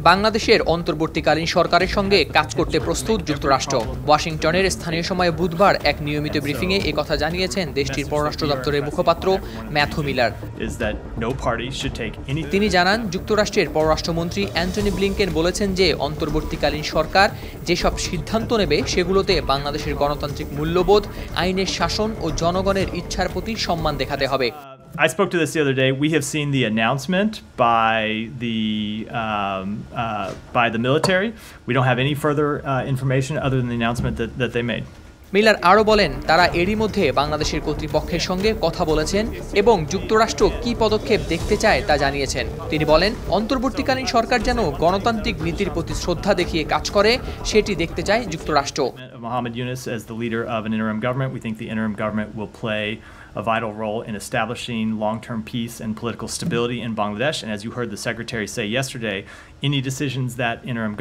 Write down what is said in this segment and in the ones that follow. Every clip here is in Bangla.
বাংলাদেশের অন্তর্বর্তীকালীন সরকারের সঙ্গে কাজ করতে প্রস্তুত যুক্তরাষ্ট্র। ওয়াশিংটনের স্থানীয় সময় বুধবার এক নিয়মিত ব্রিফিংয়ে একথা জানিয়েছেন দেশটির পররাষ্ট্র দপ্তরের মুখপাত্র ম্যাথু মিলার। তিনি জানান, যুক্তরাষ্ট্রের পররাষ্ট্রমন্ত্রী অ্যান্টনি ব্লিংকেন বলেছেন যে অন্তর্বর্তীকালীন সরকার যেসব সিদ্ধান্ত নেবে সেগুলোতে বাংলাদেশের গণতান্ত্রিক মূল্যবোধ, আইনের শাসন ও জনগণের ইচ্ছার প্রতি সম্মান দেখাতে হবে। I spoke to this the other day. We have seen the announcement by the military. We don't have any further information other than the announcement that they made. Miller আরও বলেন, তারা এরই মধ্যে বাংলাদেশের কর্তৃপক্ষের সঙ্গে কথা বলেছেন এবং যুক্তরাষ্ট্র কী পদক্ষেপ দেখতে চায় তা জানিয়েছেন। তিনি বলেন, অন্তর্বর্তীকালীন সরকার যেন গণতান্ত্রিক নীতির প্রতি শ্রদ্ধা দেখিয়ে কাজ করে সেটি দেখতে চায় যুক্তরাষ্ট্র। Mohammed Yunus as the leader of an interim government, we think the interim government will play a vital role in establishing long-term peace and political stability in Bangladesh. And as you heard the Secretary say yesterday, any decisions that interim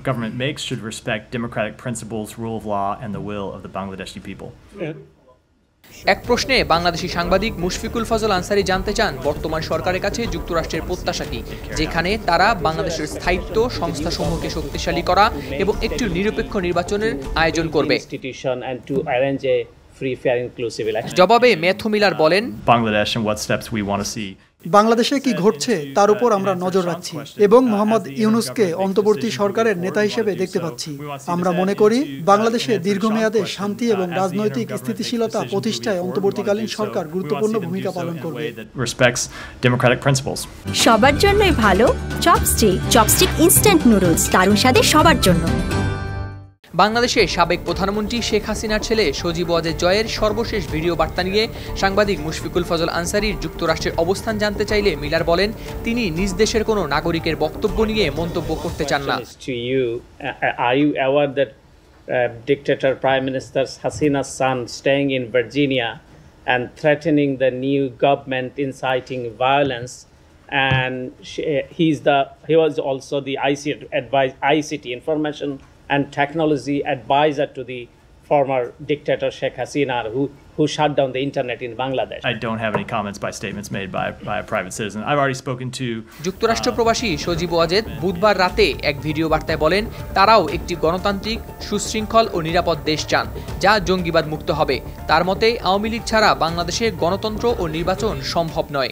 government makes should respect democratic principles, rule of law, and the will of the Bangladeshi people. এক প্রশ্নে বাংলাদেশি সাংবাদিক মুশফিকুল ফজল আনসারি জানতে চান, বর্তমান সরকারের কাছে যুক্তরাষ্ট্রের প্রত্যাশা কি, যেখানে তারা বাংলাদেশের স্থায়িত্ব, সংস্থাসমূহকে শক্তিশালী করা এবং একটি নিরপেক্ষ নির্বাচনের আয়োজন করবে। জবাবে ম্যাথু মিলার বলেন, বাংলাদেশে কি ঘটছে তার উপর আমরা নজর রাখছি এবং মোহাম্মদ ইউনুসকে অন্তর্বর্তী সরকারের নেতা হিসেবে দেখতে পাচ্ছি। আমরা মনে করি বাংলাদেশে দীর্ঘমেয়াদে শান্তি এবং রাজনৈতিক স্থিতিশীলতা প্রতিষ্ঠায় অন্তর্বর্তীকালীন সরকার গুরুত্বপূর্ণ ভূমিকা পালন করবে। সবার জন্যই ভালো চপস্টিক ইনস্ট্যান্ট নুডলস, দারুণ স্বাদে সবার জন্য। বাংলাদেশের সাবেক প্রধানমন্ত্রী শেখ হাসিনার ছেলে সজীব ওয়াজেদ জয়ের সর্বশেষ ভিডিও বার্তা নিয়ে সাংবাদিক মুশফিকুল ফজল আনসারির যুক্তরাষ্ট্রের অবস্থান জানতে চাইলে মিলার বলেন, তিনি নিজ দেশের কোনো নাগরিকের বক্তব্য নিয়ে মন্তব্য করতে চান না। Dictator Prime Minister Hasina's son staying in Virginia and threatening the new government, inciting violence, and he was also the ICT information and technology advisor to the former dictator Sheikh Hasina, who shut down the internet in Bangladesh. I don't have any comments by statements made by a private citizen. I've already spoken to যুক্তরাষ্ট্র প্রবাসী সজীব ওয়াজেদ বুধবার রাতে এক ভিডিও বার্তায় বলেন, তারাও একটি গণতান্ত্রিক, সুশৃঙ্খল ও নিরাপদ দেশ চান, যা জঙ্গিবাদ মুক্ত হবে। তার মতে আওয়ামী লীগ ছাড়া বাংলাদেশে গণতন্ত্র ও নির্বাচন সম্ভব নয়।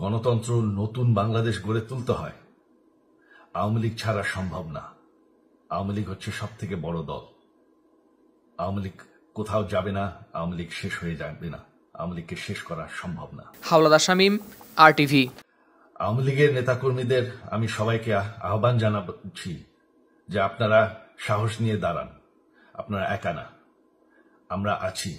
গণতন্ত্র নতুন বাংলাদেশ গড়ে তুলতে হয়, আওয়ামী লীগ ছাড়া সম্ভব না। আওয়ামী লীগ হচ্ছে সব থেকে বড় দল। আওয়ামী লীগ কোথাও যাবে না, আওয়ামী লীগ শেষ হয়ে যাবে না, আওয়ামী লীগকে শেষ করা সম্ভব না। হাওলাদার শামীম, RTV। আওয়ামী লীগের নেতাকর্মীদের আমি সবাইকে আহ্বান জানাচ্ছি যে আপনারা সাহস নিয়ে দাঁড়ান, আপনারা একা না, আমরা আছি।